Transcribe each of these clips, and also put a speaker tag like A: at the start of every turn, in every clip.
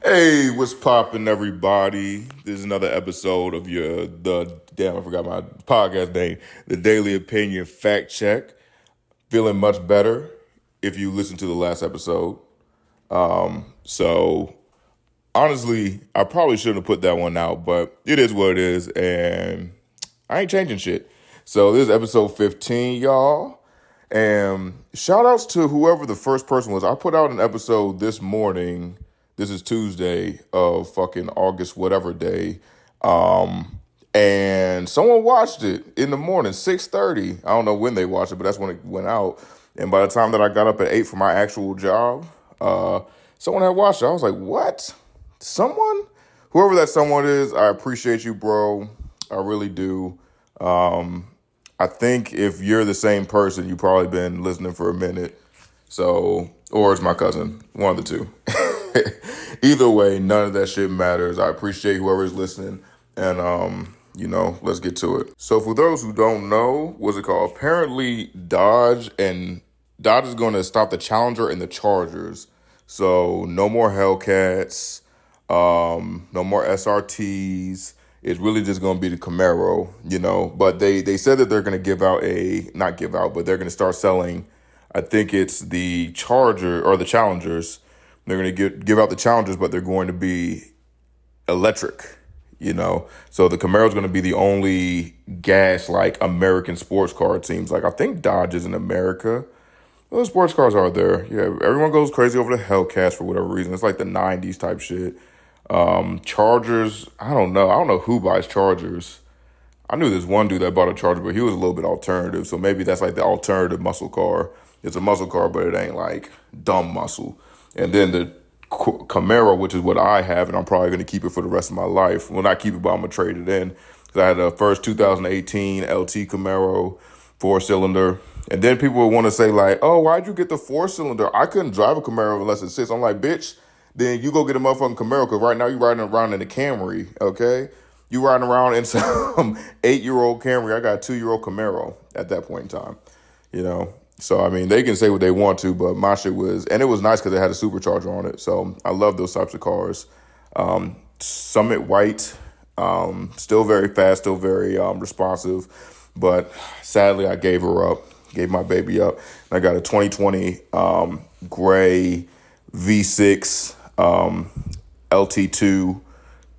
A: Hey, what's poppin', everybody? This is another episode of I forgot my podcast name, the Daily Opinion Fact Check. Feeling much better if you listen to the last episode. So honestly, I probably shouldn't have put that one out, but it is what it is, and I ain't changing shit. So this is episode 15, y'all. And shout outs to whoever the first person was. I put out an episode this morning. This is Tuesday of fucking August, whatever day. And someone watched it in the morning, 6:30. I don't know when they watched it, but that's when it went out. And by the time that I got up at 8 for my actual job, someone had watched it. I was like, what? Someone? Whoever that someone is, I appreciate you, bro. I really do. I think if you're the same person, you've probably been listening for a minute. So, or it's my cousin, one of the two. Either way, none of that shit matters. I appreciate whoever's listening. And, let's get to it. So for those who don't know, what's it called? Apparently Dodge is going to stop the Challenger and the Chargers. So no more Hellcats, no more SRTs. It's really just going to be the Camaro, But they said that they're going to but they're going to start selling, I think it's the Charger or the Challengers. They're going to give out the Challengers, but they're going to be electric, So the Camaro is going to be the only gas-like American sports car, it seems like. I think Dodge is in America. Those sports cars are there. Yeah, everyone goes crazy over the Hellcats for whatever reason. It's like the 90s type shit. Chargers, I don't know. I don't know who buys Chargers. I knew this one dude that bought a Charger, but he was a little bit alternative. So maybe that's like the alternative muscle car. It's a muscle car, but it ain't like dumb muscle. And then the Camaro, which is what I have, and I'm probably going to keep it for the rest of my life. Well, not keep it, but I'm going to trade it in. Because I had the first 2018 LT Camaro, 4-cylinder. And then people would want to say like, oh, why'd you get the 4-cylinder? I couldn't drive a Camaro unless it sits. I'm like, bitch, then you go get a motherfucking Camaro, because right now you're riding around in a Camry, okay? You riding around in some 8-year-old Camry. I got a 2-year-old Camaro at that point in time, So, I mean, they can say what they want to, but my shit and it was nice because it had a supercharger on it. So I love those types of cars. Summit White, still very fast, still very responsive. But sadly, I gave my baby up. And I got a 2020 gray V6 LT2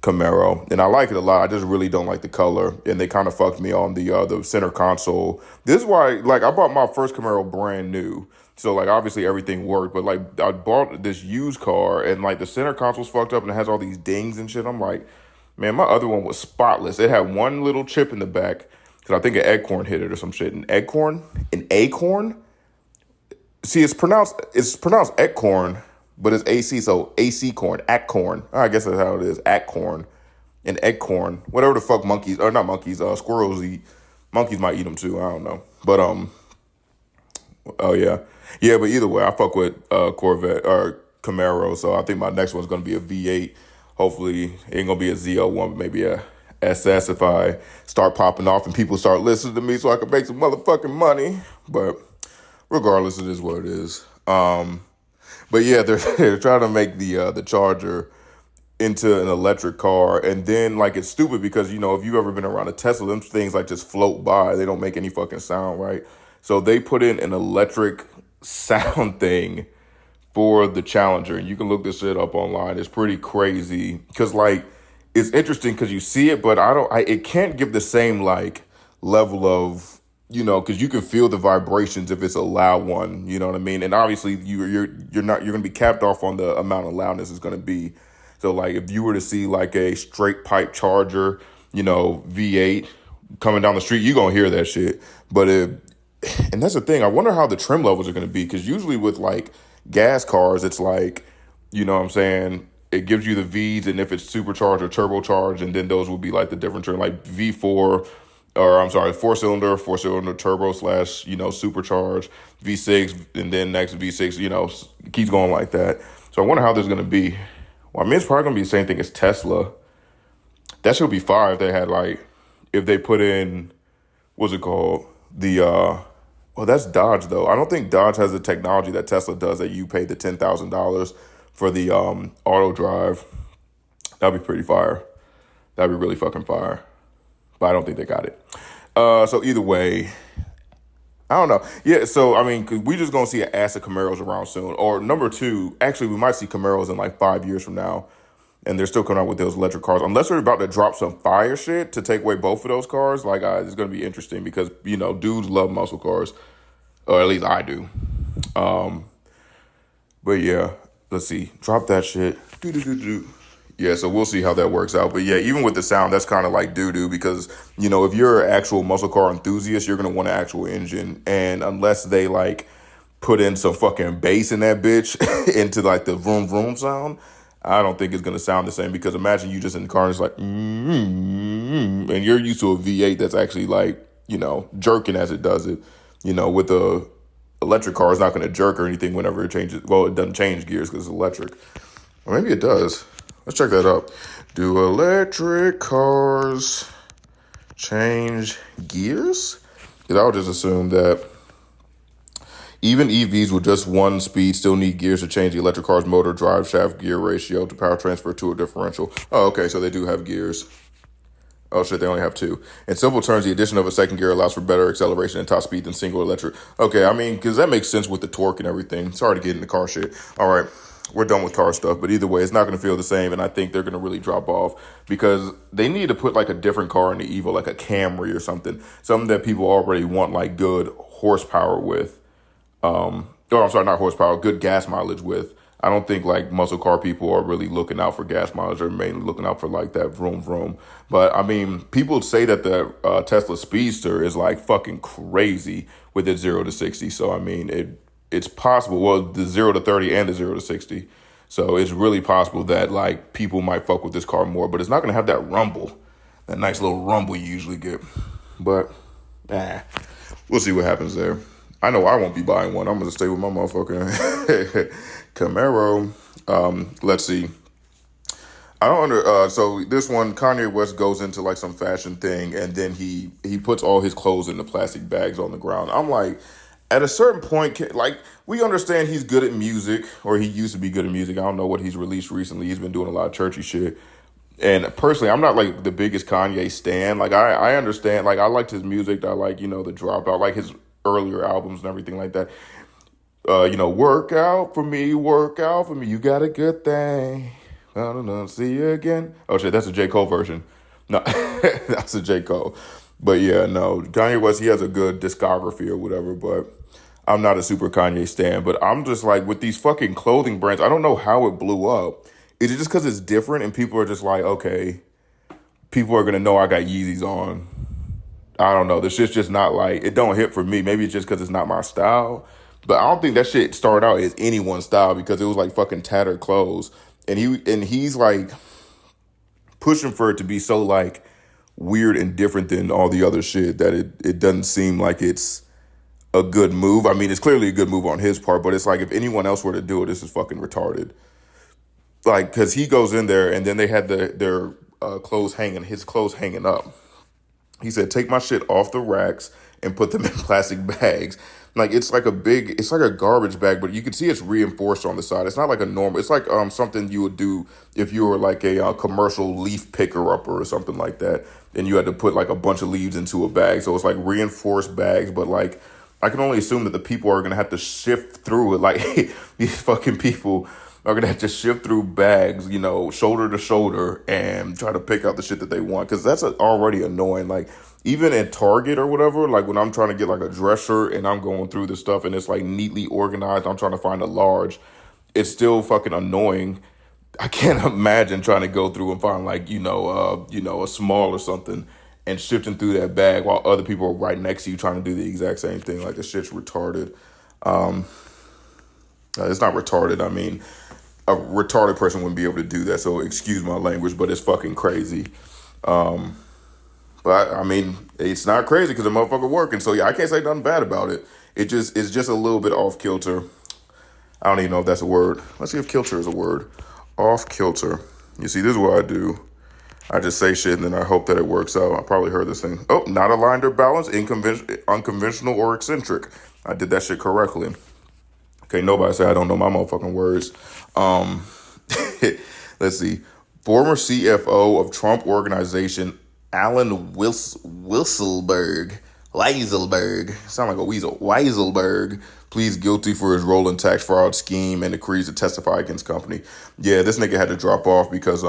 A: Camaro, and I like it a lot. I just really don't like the color, and they kind of fucked me on the center console. This is why, like, I bought my first Camaro brand new, so like obviously everything worked, but like I bought this used car, and like the center console's fucked up, and it has all these dings and shit. I'm like, man, my other one was spotless. It had one little chip in the back because I think an acorn hit it or some shit. An acorn. See, it's pronounced acorn. But it's AC, so AC corn, acorn. I guess that's how it is, acorn, and eggcorn, whatever the fuck monkeys, or not monkeys, squirrels eat. Monkeys might eat them too, I don't know. But, oh yeah. Yeah, but either way, I fuck with Corvette, or Camaro, so I think my next one's going to be a V8. Hopefully, it ain't going to be a ZL1, but maybe a SS if I start popping off and people start listening to me so I can make some motherfucking money. But regardless, it is what it is. But yeah, they're trying to make the Charger into an electric car, and then like it's stupid because if you've ever been around a Tesla, them things like just float by. They don't make any fucking sound, right? So they put in an electric sound thing for the Challenger, and you can look this shit up online. It's pretty crazy because like it's interesting because you see it, but it can't give the same like level of because you can feel the vibrations if it's a loud one, you know what I mean? And obviously you're going to be capped off on the amount of loudness it's going to be. So like if you were to see like a straight pipe Charger, V8 coming down the street, you're going to hear that shit. But and that's the thing. I wonder how the trim levels are going to be, because usually with like gas cars, it's like, you know what I'm saying? It gives you the V's, and if it's supercharged or turbocharged, and then those will be like the different trim, like V4, or I'm sorry, four-cylinder turbo / supercharged, V6, and then next V6, it keeps going like that. So I wonder how this is going to be. Well, I mean, it's probably going to be the same thing as Tesla. That should be fire if they had if they put in, what's it called? Well, that's Dodge though. I don't think Dodge has the technology that Tesla does, that you pay the $10,000 for the auto drive. That'd be pretty fire. That'd be really fucking fire. But I don't think they got it. So either way, I don't know. Yeah, so, I mean, cause we just going to see an ass of Camaros around soon. Or number two, actually, we might see Camaros in like 5 years from now. And they're still coming out with those electric cars. Unless they're about to drop some fire shit to take away both of those cars. Like, it's going to be interesting because, you know, dudes love muscle cars. Or at least I do. But yeah, let's see. Drop that shit. Do. Yeah, so we'll see how that works out. But yeah, even with the sound, that's kind of like doo-doo because, you know, if you're an actual muscle car enthusiast, you're going to want an actual engine. And unless they, like, put in some fucking bass in that bitch into, like, the vroom vroom sound, I don't think it's going to sound the same because imagine you just in the car and it's like, and you're used to a V8 that's actually, like, you know, jerking as it does it. You know, with the electric car, it's not going to jerk or anything whenever it changes. Well, it doesn't change gears because it's electric. Or maybe it does. Let's check that out. Do electric cars change gears? Because I would just assume that even EVs with just one speed still need gears to change the electric car's motor, drive shaft, gear ratio to power transfer to a differential. Oh, okay, so they do have gears. Oh, shit, they only have two. In simple terms, the addition of a second gear allows for better acceleration and top speed than single electric. Okay, I mean, because that makes sense with the torque and everything. Sorry to get into car shit. All right. We're done with car stuff, but either way, it's not going to feel the same, and I think they're going to really drop off because they need to put like a different car in the Evo, like a Camry or something that people already want like good horsepower with. I'm sorry, not horsepower, good gas mileage with. I don't think like muscle car people are really looking out for gas mileage. They're mainly looking out for like that vroom vroom. But I mean, people say that the Tesla Speedster is like fucking crazy with its 0 to 60. So I mean, it's possible. Well, the 0 to 30 and the 0 to 60. So it's really possible that like people might fuck with this car more, but it's not going to have that rumble, that nice little rumble you usually get. But we'll see what happens there. I know I won't be buying one. I'm going to stay with my motherfucking Camaro. Let's see. So this one, Kanye West goes into like some fashion thing and then he puts all his clothes in the plastic bags on the ground. I'm like, at a certain point, like, we understand he's good at music, or he used to be good at music. I don't know what he's released recently. He's been doing a lot of churchy shit. And personally, I'm not, like, the biggest Kanye stan. Like, I understand. Like, I liked his music. I like, you know, The Dropout. I like his earlier albums and everything like that. You know, work out for me. You got a good thing. I don't know. See you again. Oh, shit, that's a J. Cole version. No, that's a J. Cole. But yeah, no, Kanye West, he has a good discography or whatever, but I'm not a super Kanye stan. But I'm just like, with these fucking clothing brands, I don't know how it blew up. Is it just because it's different and people are just like, okay, people are going to know I got Yeezys on? I don't know. This shit's just not like, it don't hit for me. Maybe it's just because it's not my style. But I don't think that shit started out as anyone's style because it was like fucking tattered clothes. And he's like pushing for it to be so like weird and different than all the other shit that it doesn't seem like it's a good move. I mean, it's clearly a good move on his part, but it's like if anyone else were to do it, this is fucking retarded. Like, because he goes in there and then they had their clothes hanging up. He said, take my shit off the racks and put them in plastic bags. Like, it's like a garbage bag, but you can see it's reinforced on the side. It's not like a normal, it's like something you would do if you were like a commercial leaf picker upper or something like that. And you had to put like a bunch of leaves into a bag. So it's like reinforced bags, but like, I can only assume that the people are going to have to shift through it. Like, these fucking people are going to have to shift through bags, you know, shoulder to shoulder and try to pick out the shit that they want. Because that's already annoying. Like, even at Target or whatever, like when I'm trying to get like a dress shirt and I'm going through the stuff and it's like neatly organized, I'm trying to find a large, it's still fucking annoying. I can't imagine trying to go through and find like, a small or something and shifting through that bag while other people are right next to you trying to do the exact same thing. Like, this shit's retarded. It's not retarded. I mean, a retarded person wouldn't be able to do that. So excuse my language, but it's fucking crazy. But I mean, it's not crazy because the motherfucker working. So yeah, I can't say nothing bad about it. It's just a little bit off kilter. I don't even know if that's a word. Let's see if kilter is a word. Off kilter. You see, this is what I do. I just say shit and then I hope that it works out. I probably heard this thing. Oh, not aligned or balanced, unconventional or eccentric. I did that shit correctly. Okay, nobody say I don't know my motherfucking words. Um, let's see. Former CFO of Trump Organization, Alan Weisselberg, sound like a weasel, Weisselberg, pleads guilty for his role in tax fraud scheme and agrees to testify against company. Yeah, this nigga had to drop off because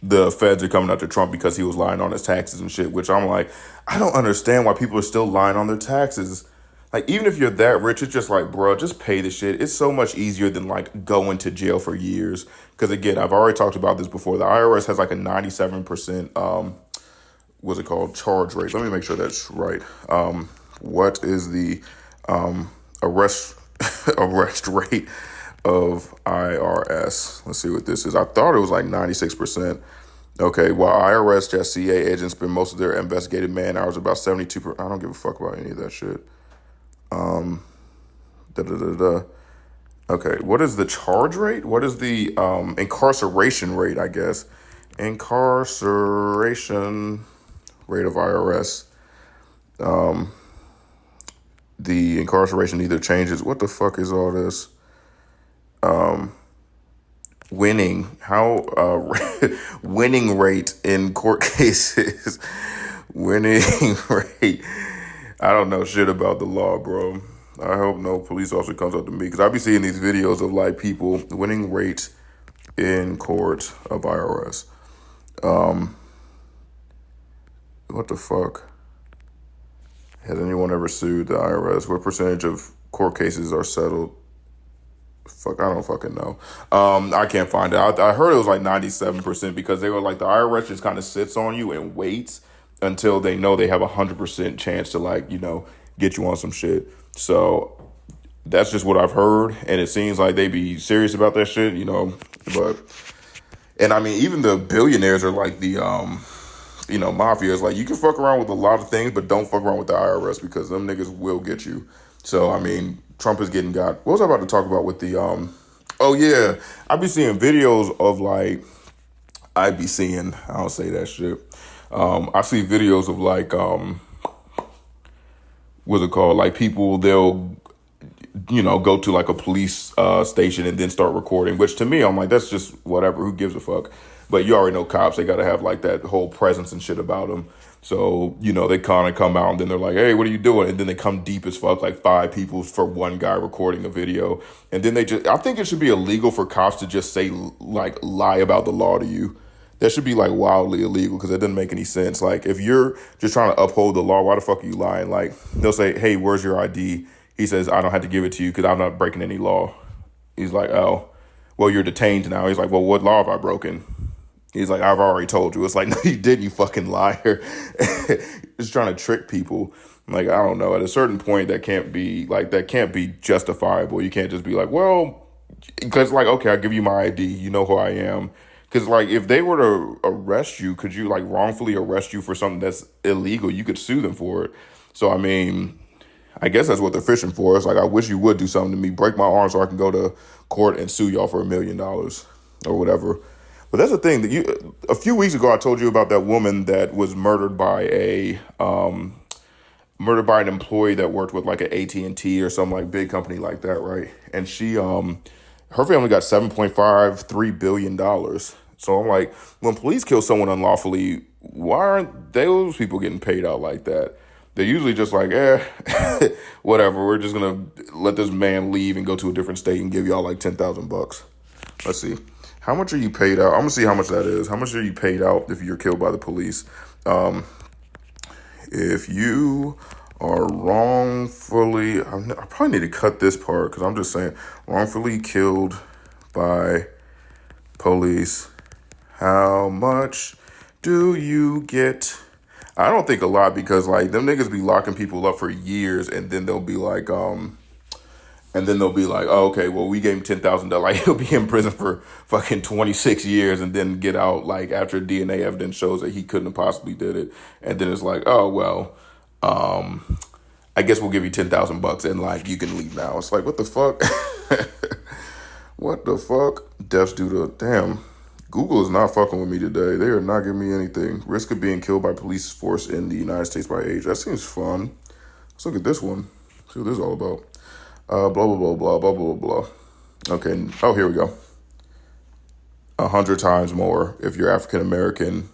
A: the feds are coming after Trump because he was lying on his taxes and shit, which I'm like, I don't understand why people are still lying on their taxes. Like, even if you're that rich, it's just like, bro, just pay the shit. It's so much easier than like going to jail for years. Because again, I've already talked about this before. The IRS has like a 97%, what's it called, charge rate. Let me make sure that's right. What is the arrest arrest rate of IRS? Let's see what this is. I thought it was like 96%. Okay, while IRS just CA agents spend most of their investigative man hours, about 72%. I don't give a fuck about any of that shit. Okay, what is the charge rate? What is the incarceration rate, I guess? Incarceration rate of IRS. The incarceration either changes. What the fuck is all this? Winning. How winning rate in court cases. Winning rate. I don't know shit about the law, bro. I hope no police officer comes up to me because I be seeing these videos of like people winning rate in court of IRS. What the fuck? Has anyone ever sued the IRS? What percentage of court cases are settled? Fuck, I don't fucking know. I can't find it. I heard it was like 97% because they were like, the IRS just kind of sits on you and waits until they know they have 100% chance to like, get you on some shit. So that's just what I've heard. And it seems like they be serious about that shit, but, and I mean, even the billionaires are like the, mafia is like, you can fuck around with a lot of things, but don't fuck around with the IRS because them niggas will get you. So, I mean, Trump is getting got. What was I about to talk about with the, oh yeah, I be seeing videos of like, I don't say that shit. I see videos of like, what's it called? Like people, they'll, go to like a police station and then start recording, which to me, I'm like, that's just whatever. Who gives a fuck? But you already know cops, they got to have like that whole presence and shit about them. So, they kind of come out and then they're like, hey, what are you doing? And then they come deep as fuck, like 5 people for one guy recording a video. And then I think it should be illegal for cops to just say, like, lie about the law to you. That should be like wildly illegal because it doesn't make any sense. Like if you're just trying to uphold the law, why the fuck are you lying? Like they'll say, hey, where's your ID? He says, I don't have to give it to you because I'm not breaking any law. He's like, oh, well, you're detained now. He's like, well, what law have I broken? He's like, I've already told you. It's like, no, you didn't, you fucking liar. Just trying to trick people. Like, I don't know. At a certain point, that can't be justifiable. You can't just be like, well, because like, okay, I'll give you my ID. You know who I am. Because like, if they were to arrest you, could you like wrongfully arrest you for something that's illegal? You could sue them for it. So, I mean, I guess that's what they're fishing for. It's like, I wish you would do something to me, break my arm so I can go to court and sue y'all for $1 million or whatever. But that's the thing that a few weeks ago, I told you about that woman that was murdered by an employee that worked with like an AT&T or some like big company like that. Right. And she, her family got $7.53 billion. So I'm like, when police kill someone unlawfully, why aren't those people getting paid out like that? They're usually just like, whatever. We're just going to let this man leave and go to a different state and give y'all like $10,000. Let's see. How much are you paid out? I'm going to see how much that is. How much are you paid out if you're killed by the police? If you are wrongfully, I probably need to cut this part because I'm just saying, wrongfully killed by police, how much do you get? I don't think a lot because like them niggas be locking people up for years and then they'll be like, oh, okay, well, we gave him $10,000. Like, he'll be in prison for fucking 26 years and then get out, like, after DNA evidence shows that he couldn't have possibly did it. And then it's like, oh, well, I guess we'll give you $10,000 and, like, you can leave now. It's like, what the fuck? What the fuck? Deaths due to, damn, Google is not fucking with me today. They are not giving me anything. Risk of being killed by police force in the United States by age. That seems fun. Let's look at this one. See what this is all about. Blah, blah, blah, blah, blah, blah, blah. Okay. Oh, here we go. 100 times more if you're African American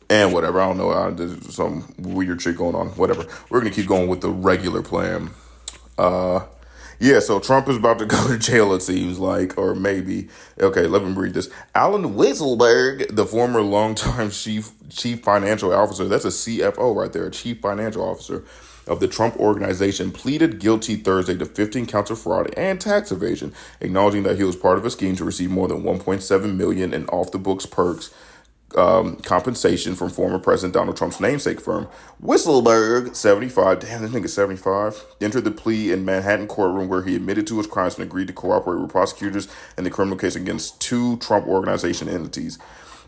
A: and whatever. I don't know. There's some weird shit going on. Whatever. We're going to keep going with the regular plan. Yeah, so Trump is about to go to jail, it seems like, or maybe. Okay, let me read this. Alan Weisselberg, the former longtime chief financial officer, that's a CFO right there, a chief financial officer of the Trump organization, pleaded guilty Thursday to 15 counts of fraud and tax evasion, acknowledging that he was part of a scheme to receive more than 1.7 million in off-the-books perks compensation from former President Donald Trump's namesake firm. Whistleberg, 75, damn, this nigga 75, entered the plea in Manhattan courtroom where he admitted to his crimes and agreed to cooperate with prosecutors in the criminal case against two Trump organization entities.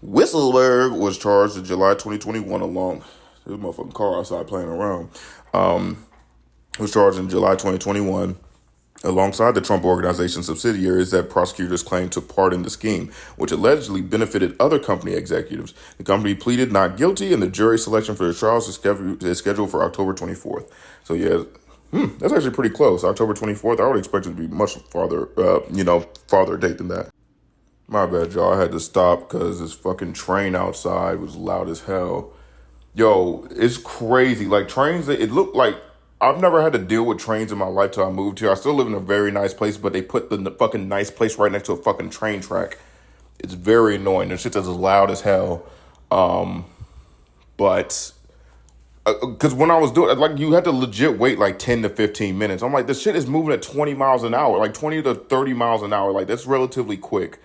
A: Whistleberg was charged in July 2021 along, this motherfucking car outside playing around, was charged in July 2021 alongside the Trump Organization subsidiaries that prosecutors claim took part in the scheme, which allegedly benefited other company executives. The company pleaded not guilty, and the jury selection for the trials is scheduled for October 24th. So yeah, that's actually pretty close. October 24th. I would expect it to be much farther, farther date than that. My bad, y'all. I had to stop because this fucking train outside was loud as hell. Yo, it's crazy. Like trains, it looked like I've never had to deal with trains in my life till I moved here. I still live in a very nice place, but they put the fucking nice place right next to a fucking train track. It's very annoying. The shit's as loud as hell. But because when I was doing it, like you had to legit wait like 10 to 15 minutes. I'm like, this shit is moving at 20 miles an hour, like 20 to 30 miles an hour. Like that's relatively quick.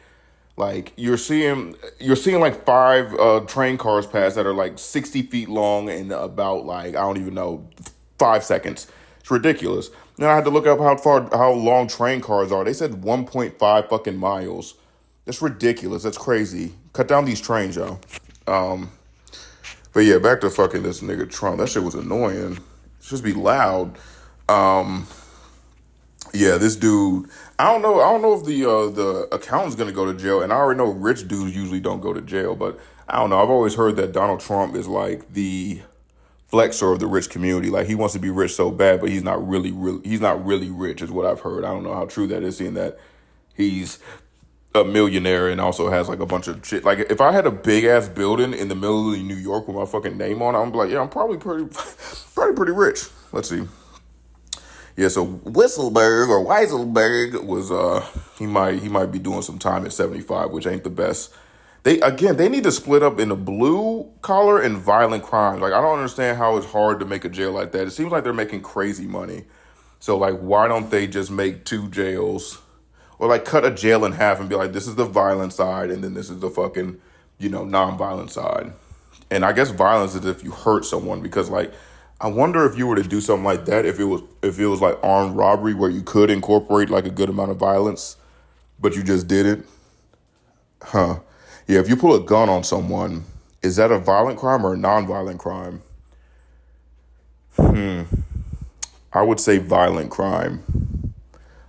A: Like you're seeing like five train cars pass that are like 60 feet long and about like, I don't even know, 5 seconds. It's ridiculous. Then I had to look up how long train cars are. They said 1.5 fucking miles. That's ridiculous. That's crazy. Cut down these trains, y'all. But yeah, back to fucking this nigga Trump. That shit was annoying. It should just be loud. Yeah, this dude. I don't know if the accountant's gonna go to jail. And I already know rich dudes usually don't go to jail. But I don't know. I've always heard that Donald Trump is like the flexor of the rich community. Like he wants to be rich so bad, but he's not really rich is what I've heard. I don't know how true that is, seeing that he's a millionaire and also has like a bunch of shit. Like if I had a big ass building in the middle of New York with my fucking name on it, I'm like, yeah, I'm probably pretty rich. Let's see. Yeah, so Weiselberg was he might be doing some time at 75, which ain't the best. They need to split up into blue collar and violent crimes. Like I don't understand how it's hard to make a jail like that. It seems like they're making crazy money. So like why don't they just make two jails or like cut a jail in half and be like, this is the violent side and then this is the fucking, non-violent side. And I guess violence is if you hurt someone, because like I wonder if you were to do something like that, if it was like armed robbery where you could incorporate like a good amount of violence, but you just did it. Huh. Yeah, if you pull a gun on someone, is that a violent crime or a non-violent crime? I would say violent crime.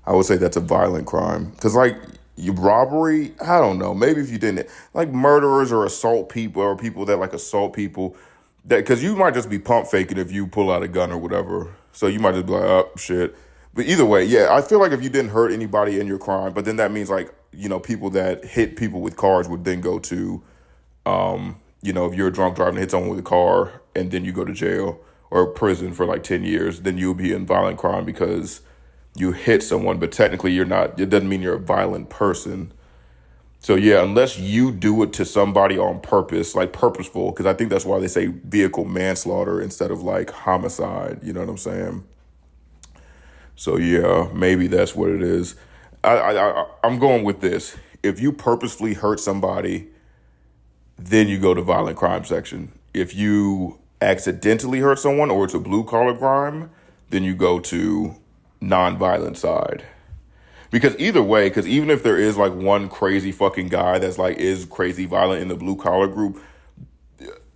A: I would say that's a violent crime. Because, like, robbery, I don't know. Maybe if you didn't. Like, murderers or assault people or people that, like, assault people. Because you might just be pump faking if you pull out a gun or whatever. So you might just be like, oh, shit. But either way, yeah, I feel like if you didn't hurt anybody in your crime, but then that means, like, people that hit people with cars would then go to, if you're drunk driving and hit someone with a car and then you go to jail or prison for like 10 years, then you'll be in violent crime because you hit someone, but technically you're not. It doesn't mean you're a violent person. So yeah, unless you do it to somebody on purpose, like purposeful, because I think that's why they say vehicle manslaughter instead of like homicide. You know what I'm saying? So yeah, maybe that's what it is. I'm going with this. If you purposefully hurt somebody, then you go to violent crime section. If you accidentally hurt someone or it's a blue collar crime, then you go to non-violent side. Because either way, because even if there is like one crazy fucking guy that's like is crazy violent in the blue collar group,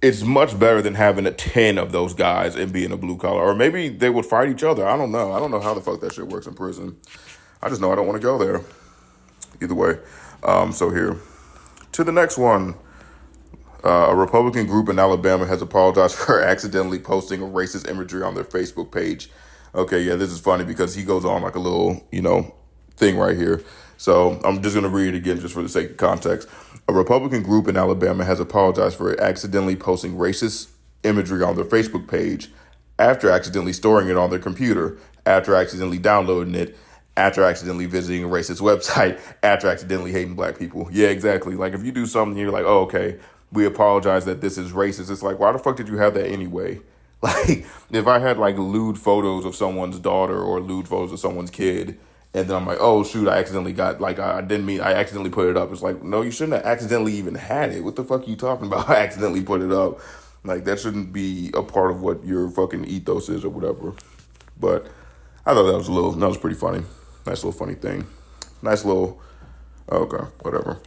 A: it's much better than having 10 of those guys and being a blue collar. Or maybe they would fight each other. I don't know. I don't know how the fuck that shit works in prison. I just know I don't want to go there. Either way. So here. To the next one. A Republican group in Alabama has apologized for accidentally posting a racist imagery on their Facebook page. Okay, yeah, this is funny because he goes on like a little, thing right here. So I'm just going to read it again just for the sake of context. A Republican group in Alabama has apologized for accidentally posting racist imagery on their Facebook page after accidentally storing it on their computer, after accidentally downloading it, after accidentally visiting a racist website, after accidentally hating black people. Yeah, exactly. Like if you do something, you're like, oh, okay, we apologize that this is racist. It's like, why the fuck did you have that anyway? Like if I had like lewd photos of someone's daughter or lewd photos of someone's kid, and then I'm like, oh shoot, I accidentally got like I didn't mean I accidentally put it up. It's like, no, you shouldn't have accidentally even had it. What the fuck are you talking about? I accidentally put it up. Like that shouldn't be a part of what your fucking ethos is or whatever. But I thought that was pretty funny. Nice little funny thing. Nice little okay, whatever.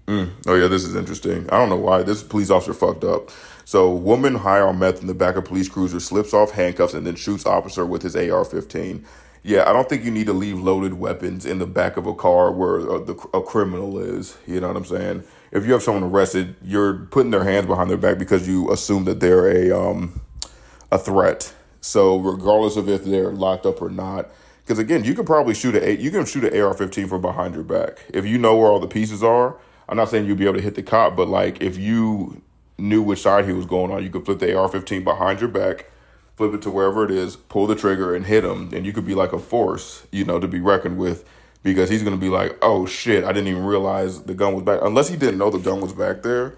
A: Oh yeah, this is interesting. I don't know why this police officer fucked up. So, woman high on meth in the back of police cruiser slips off handcuffs and then shoots officer with his AR-15. Yeah, I don't think you need to leave loaded weapons in the back of a car where a criminal is. You know what I'm saying? If you have someone arrested, you're putting their hands behind their back because you assume that they're a threat. So, regardless of if they're locked up or not, because again, you could probably shoot an AR-15 from behind your back if you know where all the pieces are. I'm not saying you'll be able to hit the cop, but like if you knew which side he was going on, you could flip the AR-15 behind your back, flip it to wherever it is, pull the trigger and hit him, and you could be like a force, to be reckoned with, because he's going to be like, oh shit, I didn't even realize the gun was back, unless he didn't know the gun was back there.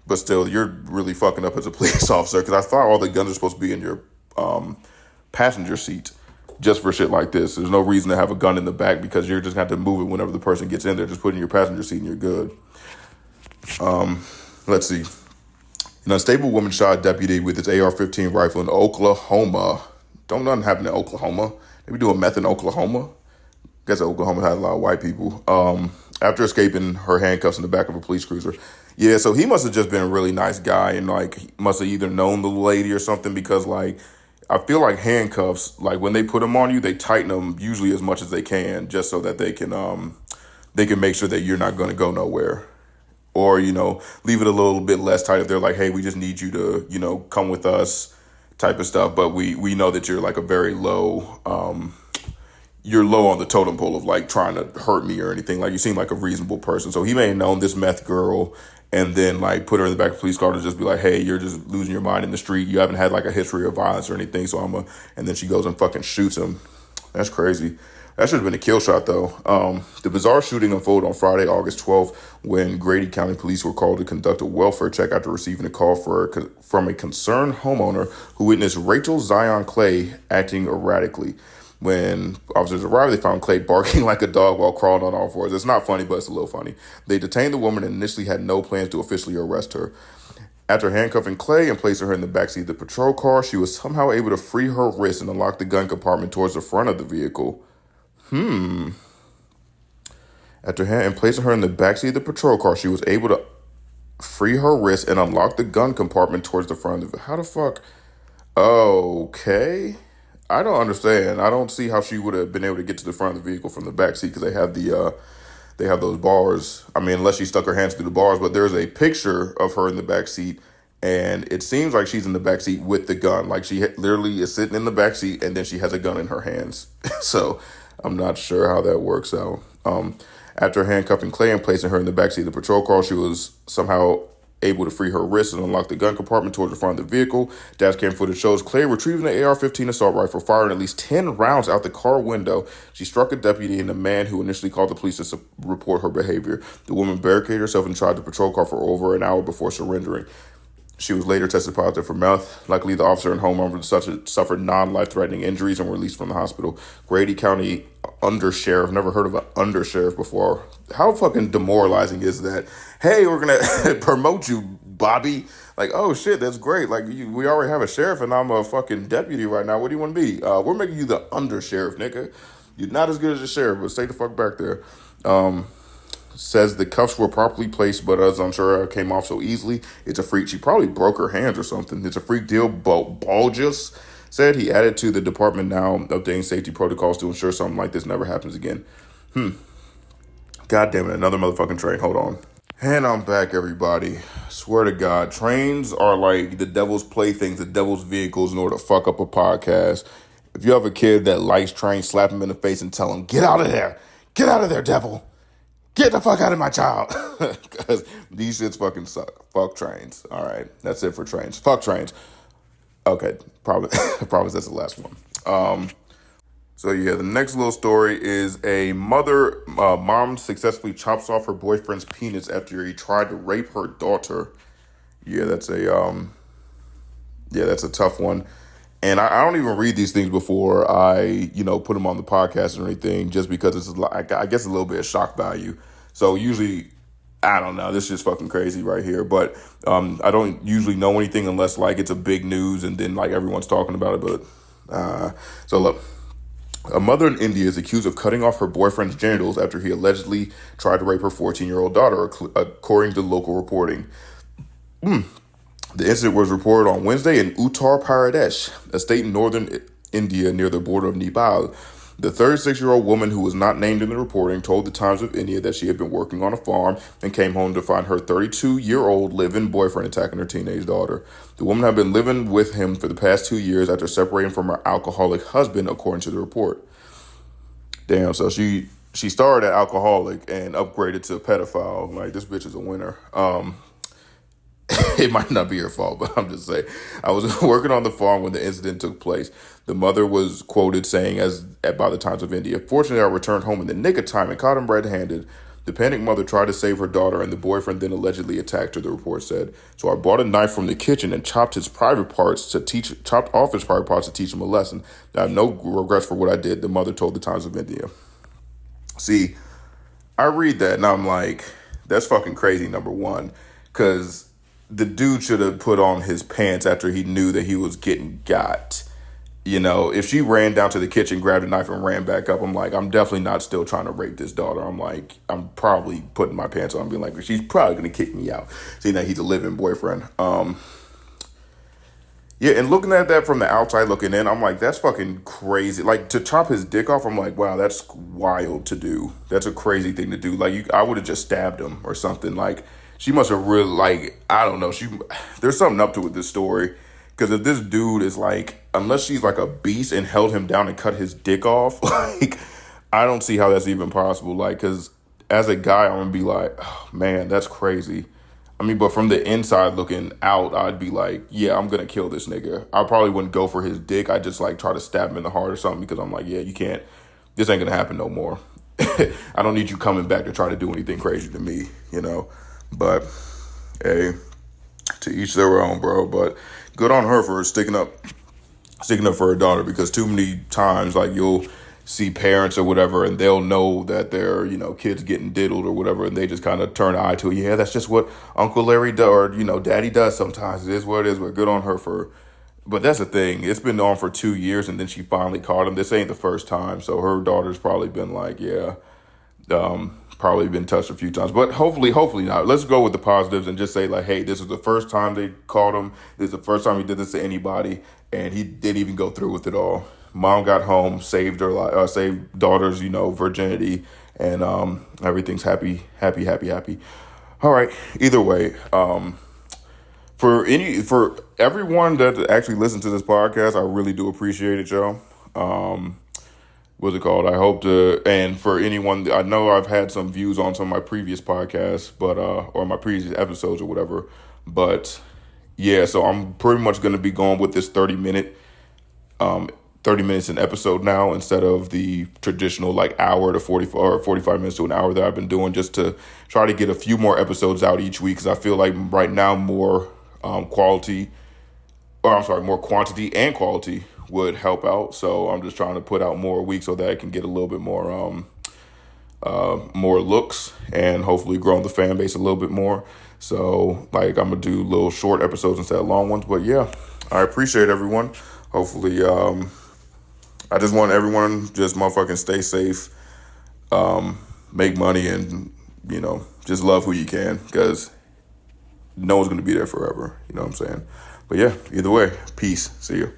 A: But still, you're really fucking up as a police officer, because I thought all the guns are supposed to be in your passenger seat just for shit like this. There's no reason to have a gun in the back because you're just going to have to move it whenever the person gets in there. Just put it in your passenger seat and you're good. Let's see. An unstable woman shot a deputy with his AR-15 rifle in Oklahoma. Don't nothing happen in Oklahoma. They be doing meth in Oklahoma. Guess Oklahoma has a lot of white people. After escaping her handcuffs in the back of a police cruiser. Yeah, so he must have just been a really nice guy and like he must have either known the lady or something because like I feel like handcuffs, like when they put them on you, they tighten them usually as much as they can just so that they can make sure that you're not going to go nowhere. Or, leave it a little bit less tight if they're like, hey, we just need you to, come with us type of stuff. But we know that you're like a very low, you're low on the totem pole of like trying to hurt me or anything. Like you seem like a reasonable person. So he may have known this meth girl and then like put her in the back of the police car to just be like, hey, you're just losing your mind in the street. You haven't had like a history of violence or anything. So and then she goes and fucking shoots him. That's crazy. That should have been a kill shot, though. The bizarre shooting unfolded on Friday, August 12th, when Grady County Police were called to conduct a welfare check after receiving a call from a concerned homeowner who witnessed Rachel Zion Clay acting erratically. When officers arrived, they found Clay barking like a dog while crawling on all fours. It's not funny, but it's a little funny. They detained the woman and initially had no plans to officially arrest her. After handcuffing Clay and placing her in the backseat of the patrol car, she was somehow able to free her wrist and unlock the gun compartment towards the front of the vehicle. And placing her in the backseat of the patrol car, she was able to free her wrist and unlock the gun compartment towards the front of it. How the fuck? Okay. I don't understand. I don't see how she would have been able to get to the front of the vehicle from the backseat because they have those bars. I mean, unless she stuck her hands through the bars, but there's a picture of her in the backseat. And it seems like she's in the backseat with the gun. Like she literally is sitting in the backseat and then she has a gun in her hands. So I'm not sure how that works out. After handcuffing Clay and placing her in the backseat of the patrol car, she was somehow able to free her wrist and unlock the gun compartment towards the front of the vehicle. Dash cam footage shows Clay retrieving the AR-15 assault rifle, firing at least 10 rounds out the car window. She struck a deputy and a man who initially called the police to report her behavior. The woman barricaded herself inside the patrol car for over an hour before surrendering. She was later tested positive for meth. Luckily, the officer and homeowner suffered non-life-threatening injuries and were released from the hospital. Grady County undersheriff, never heard of an undersheriff before. How fucking demoralizing is that? Hey, we're going to promote you, Bobby. Like, oh shit, that's great. Like, we already have a sheriff and I'm a fucking deputy right now. What do you want to be? We're making you the undersheriff, nigga. You're not as good as the sheriff, but stay the fuck back there. Says the cuffs were properly placed, but as I'm sure it came off so easily, it's a freak. She probably broke her hands or something. It's a freak deal. Bulges said he added to the department now updating safety protocols to ensure something like this never happens again. God damn it, another motherfucking train. Hold on. And I'm back, everybody. Swear to God, trains are like the devil's playthings, the devil's vehicles in order to fuck up a podcast. If you have a kid that likes trains, slap him in the face and tell him, get out of there. Get out of there, devil. Get the fuck out of my child. Because these shits fucking suck. Fuck trains. All right. That's it for trains. Fuck trains. Okay. Probably that's the last one. So yeah, the next little story is a mom successfully chops off her boyfriend's penis after he tried to rape her daughter. Yeah, that's a tough one. And I don't even read these things before I, put them on the podcast or anything, just because it's like, I guess, a little bit of shock value. So usually, I don't know, this is just fucking crazy right here. But I don't usually know anything unless like it's a big news and then like everyone's talking about it. But so look, a mother in India is accused of cutting off her boyfriend's genitals after he allegedly tried to rape her 14-year-old daughter, according to local reporting. The incident was reported on Wednesday in Uttar Pradesh, a state in northern India near the border of Nepal. The 36-year-old woman, who was not named in the reporting, told the Times of India that she had been working on a farm and came home to find her 32-year-old live-in boyfriend attacking her teenage daughter. The woman had been living with him for the past 2 years after separating from her alcoholic husband, according to the report. Damn, so she started at alcoholic and upgraded to pedophile. Like, this bitch is a winner. It might not be her fault, but I'm just saying. I was working on the farm when the incident took place. The mother was quoted saying, by the Times of India, "Fortunately, I returned home in the nick of time and caught him red-handed. The panicked mother tried to save her daughter, and the boyfriend then allegedly attacked her," the report said. "So I bought a knife from the kitchen and chopped off his private parts to teach him a lesson. I have no regrets for what I did," the mother told the Times of India. See, I read that and I'm like, that's fucking crazy, number one, because the dude should have put on his pants after he knew that he was getting got. If she ran down to the kitchen, grabbed a knife and ran back up, I'm like, I'm definitely not still trying to rape this daughter. I'm like, I'm probably putting my pants on, being like, she's probably going to kick me out, seeing that he's a living boyfriend. Yeah, and looking at that from the outside looking in, I'm like, that's fucking crazy. Like, to chop his dick off, I'm like, wow, that's wild to do. That's a crazy thing to do. Like, I would have just stabbed him or something. Like, she must have really, like, I don't know. There's something up to it with this story. Because if this dude is like, unless she's like a beast and held him down and cut his dick off, like, I don't see how that's even possible. Like, because as a guy, I'm going to be like, oh, man, that's crazy. I mean, but from the inside looking out, I'd be like, yeah, I'm going to kill this nigga. I probably wouldn't go for his dick. I'd just like try to stab him in the heart or something, because I'm like, yeah, you can't, this ain't going to happen no more. I don't need you coming back to try to do anything crazy to me, But, hey, to each their own, bro. But good on her for sticking up for her daughter, because too many times, like, you'll see parents or whatever, and they'll know that their, kids getting diddled or whatever, and they just kind of turn an eye to it. Yeah, that's just what Uncle Larry does, or, Daddy does sometimes. It is what it is, but good on her but that's the thing. It's been on for 2 years, and then she finally caught him. This ain't the first time, so her daughter's probably been like, yeah, probably been touched a few times, but hopefully not. Let's go with the positives and just say, like, hey, this is the first time they caught him. This is the first time he did this to anybody, and he didn't even go through with it all. Mom got home, saved her saved daughter's, virginity, and everything's happy. All right. Either way, for everyone that actually listens to this podcast, I really do appreciate it, y'all. What's it called? I hope and for anyone, I know I've had some views on some of my previous podcasts, but, or my previous episodes or whatever, but yeah, so I'm pretty much going to be going with this 30 minutes an episode now, instead of the traditional like hour to 45 minutes to an hour that I've been doing, just to try to get a few more episodes out each week. Cause I feel like right now more quantity and quality would help out. So I'm just trying to put out more a week so that I can get a little bit more looks, and hopefully grow the fan base a little bit more. So like, I'm gonna do little short episodes instead of long ones. But yeah, I appreciate everyone. Hopefully, I just want everyone just motherfucking stay safe, make money, and just love who you can, because no one's gonna be there forever. You know what I'm saying? But yeah, either way, peace. See you.